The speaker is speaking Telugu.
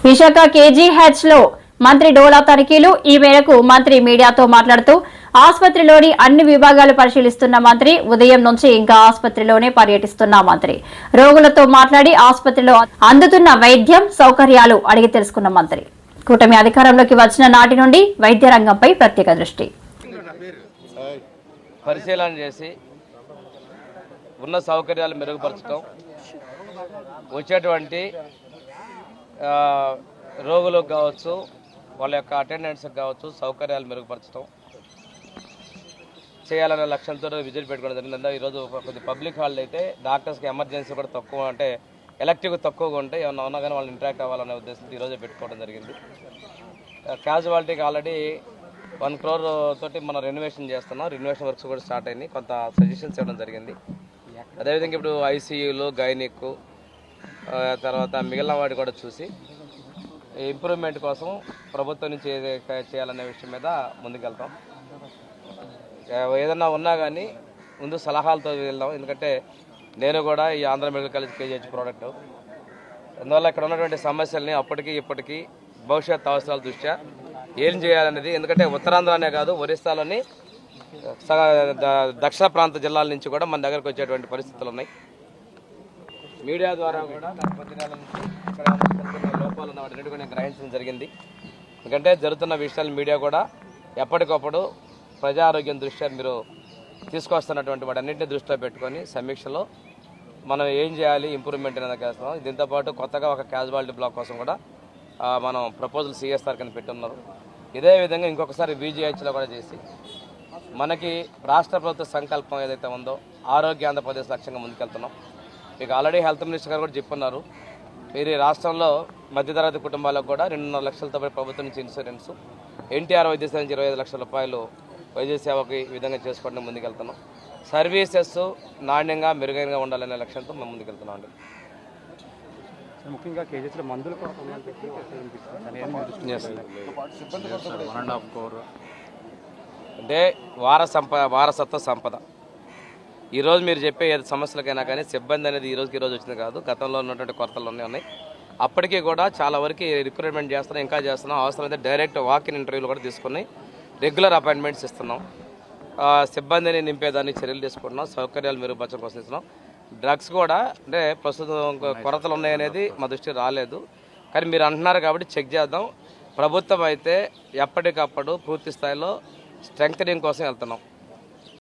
విశాఖ కేజీహెచ్ లో మంత్రి డోలా తనిఖీలు. ఈ మేరకు మంత్రి మీడియాతో మాట్లాడుతూ ఆసుపత్రిలోని అన్ని విభాగాలు పరిశీలిస్తున్న మంత్రి, ఉదయం నుంచి ఇంకా ఆసుపత్రిలోనే పర్యటిస్తున్న మంత్రి రోగులతో మాట్లాడి ఆసుపత్రిలో అందుతున్న వైద్యం సౌకర్యాలు అడిగి తెలుసుకున్న మంత్రి కూటమి అధికారంలోకి వచ్చిన నాటి నుండి వైద్య రంగంపై ప్రత్యేక దృష్టి పరిశీలన చేసి ఉన్న సౌకర్యాలు మెరుగుపరచడం, వచ్చేటువంటి రోగులకు కావచ్చు, వాళ్ళ యొక్క అటెండెన్స్కి కావచ్చు సౌకర్యాలు మెరుగుపరచడం చేయాలనే లక్ష్యంతో విజిట్ పెట్టుకోవడం జరిగింది. ఈరోజు కొద్ది పబ్లిక్ హాల్ అయితే డాక్టర్స్కి ఎమర్జెన్సీ కూడా తక్కువ, అంటే ఎలక్టివ్ తక్కువగా ఉంటే ఏమన్నా ఉన్నా కానీ వాళ్ళు ఇంటరాక్ట్ అవ్వాలనే ఉద్దేశంతో ఈరోజే పెట్టుకోవడం జరిగింది. క్యాజువాలిటీకి ఆల్రెడీ 1 crore తోటి మనం రెనోవేషన్ చేస్తున్నాం. రెనోవేషన్ వర్క్స్ కూడా స్టార్ట్ అయింది. కొంత సజెషన్స్ ఇవ్వడం జరిగింది. అదేవిధంగా ఇప్పుడు ఐసీయూలు, గైనిక్, తర్వాత మిగిలిన వాటి కూడా చూసి ఇంప్రూవ్మెంట్ కోసం ప్రభుత్వం నుంచి చేయాలనే విషయం మీద ముందుకెళ్తాం. ఏదన్నా ఉన్నా కానీ ముందు సలహాలతో వెళ్దాం. ఎందుకంటే నేను కూడా ఈ Andhra medical college KGH product, అందువల్ల ఇక్కడ ఉన్నటువంటి సమస్యల్ని అప్పటికి ఇప్పటికీ భవిష్యత్ అవసరాల దృష్ట్యా ఏం చేయాలనేది, ఎందుకంటే ఉత్తరాంధ్రనే కాదు ఒరిస్సాలోని దక్షిణ ప్రాంత జిల్లాల నుంచి కూడా మన దగ్గరకు వచ్చేటువంటి పరిస్థితులు ఉన్నాయి. మీడియా ద్వారా కూడా కొద్ది నెలల నుంచి ఇక్కడ లోపాలు ఉన్న వాటిని కూడా గ్రహించడం జరిగింది. ఎందుకంటే జరుగుతున్న విషయాలు మీడియా కూడా ఎప్పటికప్పుడు ప్రజా ఆరోగ్యం దృష్ట్యా మీరు తీసుకొస్తున్నటువంటి వాటన్నింటినీ దృష్టిలో పెట్టుకొని సమీక్షలో మనం ఏం చేయాలి, ఇంప్రూవ్మెంట్ అనేది చేస్తాం. దీంతోపాటు కొత్తగా ఒక క్యాజువాలిటీ బ్లాక్ కోసం కూడా మనం ప్రపోజల్ సిఎస్ఆర్ కింద పెట్టున్నారు. ఇదే విధంగా ఇంకొకసారి బీజీహెచ్లో కూడా చేసి మనకి రాష్ట్ర ప్రభుత్వ సంకల్పం ఏదైతే ఉందో ఆరోగ్య ఆంధ్రప్రదేశ్ లక్ష్యంగా ముందుకెళ్తున్నాం. మీకు ఆల్రెడీ హెల్త్ మినిస్టర్ గారు కూడా చెప్పున్నారు, మీరు ఈ రాష్ట్రంలో మధ్యతరగతి కుటుంబాలకు కూడా 2.5 లక్షలతో ప్రభుత్వం నుంచి ఇన్సూరెన్స్, ఎన్టీఆర్ వైద్యసేవ నుంచి 25 లక్షల రూపాయలు వైద్య సేవకి ఈ విధంగా చేసుకోవడం ముందుకెళ్తున్నాం. సర్వీసెస్ నాణ్యంగా మెరుగైనగా ఉండాలనే లక్ష్యంతో మేము ముందుకెళ్తున్నాం అండి. ముఖ్యంగా కేజీహెచ్లో మందులు అంటే వారసత్వ సంపద. ఈరోజు మీరు చెప్పే ఏ సమస్యలకైనా కానీ సిబ్బంది అనేది ఈరోజు వచ్చింది కాదు, గతంలో ఉన్నటువంటి కొరతలు ఉన్నాయి. అప్పటికీ కూడా చాలా వరకు రిక్రూట్మెంట్ చేస్తున్నాం, ఇంకా చేస్తున్నాం. అవసరమైతే డైరెక్ట్ వాక్-ఇన్ ఇంటర్వ్యూలు కూడా తీసుకుని రెగ్యులర్ అపాయింట్మెంట్స్ ఇస్తున్నాం. సిబ్బందిని నింపేదానికి చర్యలు తీసుకుంటున్నాం, సౌకర్యాలు మెరుగుపరచడం కోసం ఇస్తున్నాం. డ్రగ్స్ కూడా అంటే ప్రస్తుతం కొరతలు ఉన్నాయనేది మా దృష్టికి రాలేదు, కానీ మీరు అంటున్నారు కాబట్టి చెక్ చేద్దాం. ప్రభుత్వం అయితే ఎప్పటికప్పుడు పూర్తి స్థాయిలో స్ట్రెంగ్తనింగ్ కోసం వెళ్తున్నాం.